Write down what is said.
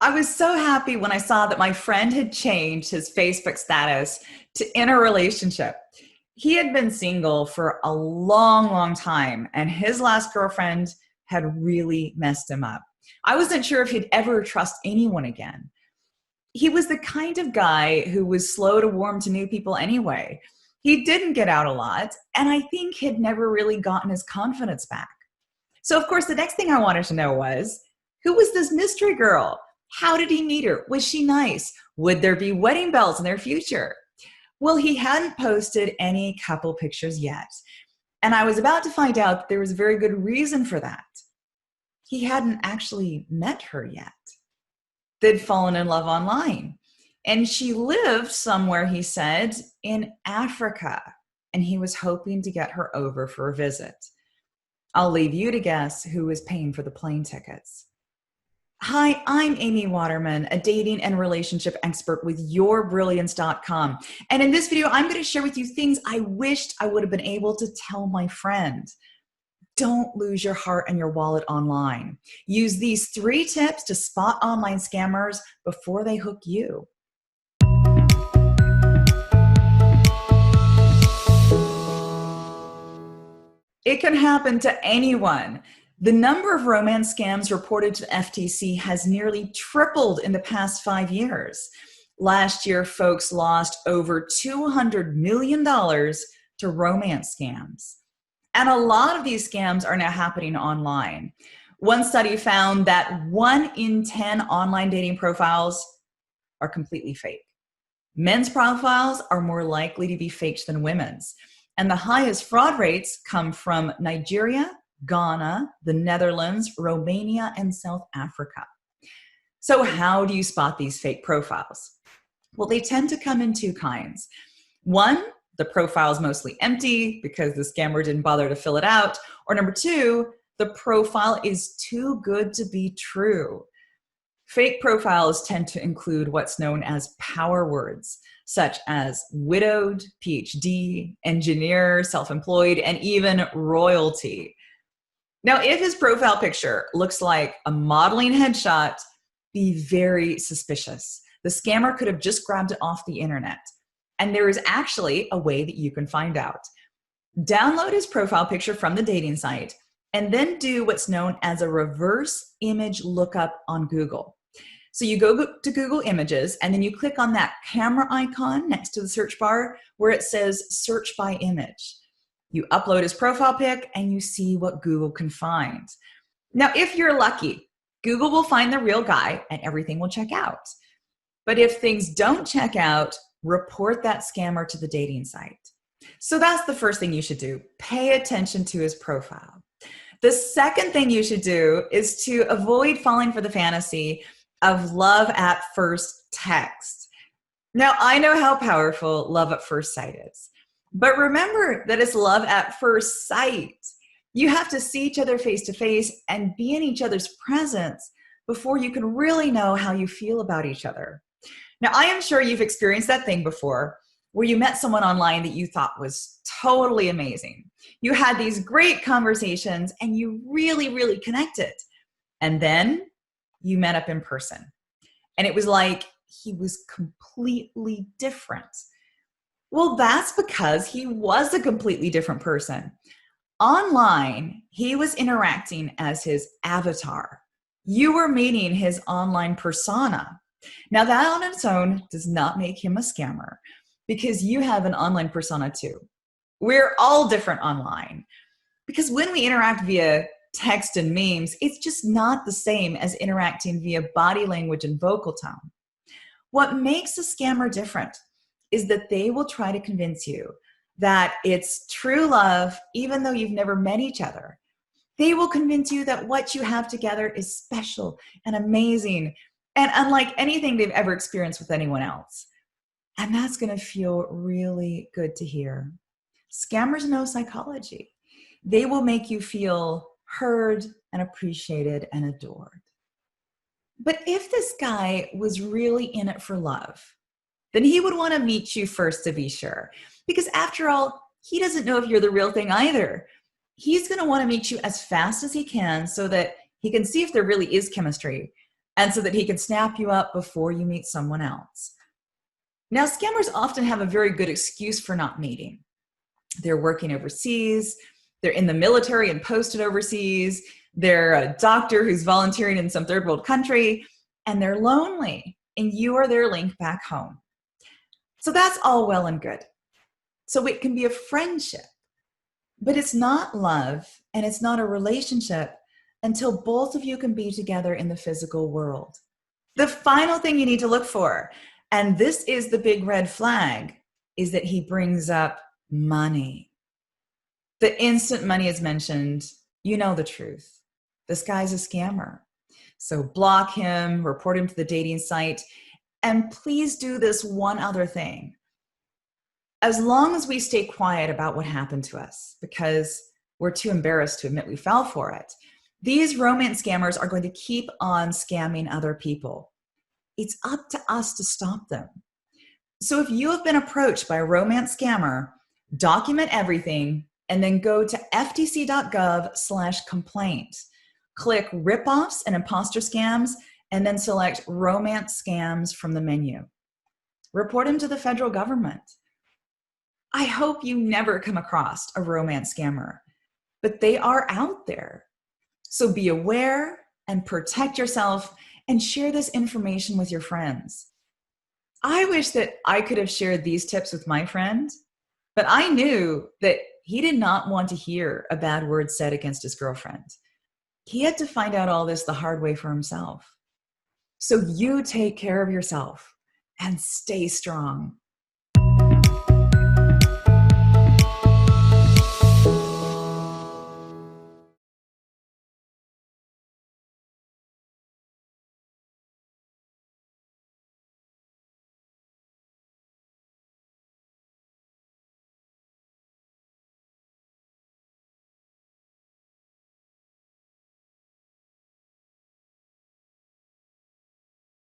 I was so happy when I saw that my friend had changed his Facebook status to in a relationship. He had been single for a long, long time, and his last girlfriend had really messed him up. I wasn't sure if he'd ever trust anyone again. He was the kind of guy who was slow to warm to new people anyway. He didn't get out a lot, and I think he'd never really gotten his confidence back. So, of course, the next thing I wanted to know was, who was this mystery girl? How did he meet her? Was she nice? Would there be wedding bells in their future? Well, he hadn't posted any couple pictures yet. And I was about to find out that there was a very good reason for that. He hadn't actually met her yet. They'd fallen in love online. And she lived somewhere, he said, in Africa. And he was hoping to get her over for a visit. I'll leave you to guess who was paying for the plane tickets. Hi, I'm Amy Waterman, a dating and relationship expert with yourbrilliance.com. And in this video, I'm going to share with you things I wished I would have been able to tell my friend. Don't lose your heart and your wallet online. Use these 3 tips to spot online scammers before they hook you. It can happen to anyone. The number of romance scams reported to the FTC has nearly tripled in the past 5 years. Last year, folks lost over $200 million to romance scams. And a lot of these scams are now happening online. One study found that 1 in 10 online dating profiles are completely fake. Men's profiles are more likely to be faked than women's. And the highest fraud rates come from Nigeria, Ghana, the Netherlands, Romania, and South Africa. So how do you spot these fake profiles? Well, they tend to come in 2 kinds. One, the profile is mostly empty because the scammer didn't bother to fill it out. Or number 2, the profile is too good to be true. Fake profiles tend to include what's known as power words, such as widowed, PhD, engineer, self-employed, and even royalty. Now, if his profile picture looks like a modeling headshot, be very suspicious. The scammer could have just grabbed it off the internet. And there is actually a way that you can find out. Download his profile picture from the dating site and then do what's known as a reverse image lookup on Google. So you go to Google Images and then you click on that camera icon next to the search bar where it says search by image. You upload his profile pic and you see what Google can find. Now, if you're lucky, Google will find the real guy and everything will check out. But if things don't check out, report that scammer to the dating site. So that's the first thing you should do. Pay attention to his profile. The second thing you should do is to avoid falling for the fantasy of love at first text. Now, I know how powerful love at first sight is, but remember that it's love at first sight. You have to see each other face to face and be in each other's presence before you can really know how you feel about each other. Now, I am sure you've experienced that thing before where you met someone online that you thought was totally amazing. You had these great conversations and you really, really connected. And then you met up in person. And it was like he was completely different. Well, that's because he was a completely different person. Online, he was interacting as his avatar. You were meeting his online persona. Now, that on its own does not make him a scammer because you have an online persona too. We're all different online because when we interact via text and memes, it's just not the same as interacting via body language and vocal tone. What makes a scammer different is that they will try to convince you that it's true love even though you've never met each other. They will convince you that what you have together is special and amazing and unlike anything they've ever experienced with anyone else. And that's going to feel really good to hear. Scammers know psychology. They will make you feel heard and appreciated and adored. But if this guy was really in it for love, then he would want to meet you first to be sure. Because after all, he doesn't know if you're the real thing either. He's going to want to meet you as fast as he can so that he can see if there really is chemistry and so that he can snap you up before you meet someone else. Now, scammers often have a very good excuse for not meeting. They're working overseas, they're in the military and posted overseas, they're a doctor who's volunteering in some third world country, and they're lonely, and you are their link back home. So that's all well and good. So it can be a friendship, but it's not love and it's not a relationship until both of you can be together in the physical world. The final thing you need to look for, and this is the big red flag, is that he brings up money. The instant money is mentioned, you know the truth. This guy's a scammer. So block him, report him to the dating site, and please do this one other thing. As long as we stay quiet about what happened to us, because we're too embarrassed to admit we fell for it, these romance scammers are going to keep on scamming other people. It's up to us to stop them. So if you have been approached by a romance scammer, document everything and then go to ftc.gov/complaint. Click ripoffs and imposter scams and then select romance scams from the menu. Report them to the federal government. I hope you never come across a romance scammer, but they are out there. So be aware and protect yourself and share this information with your friends. I wish that I could have shared these tips with my friend, but I knew that he did not want to hear a bad word said against his girlfriend. He had to find out all this the hard way for himself. So you take care of yourself and stay strong.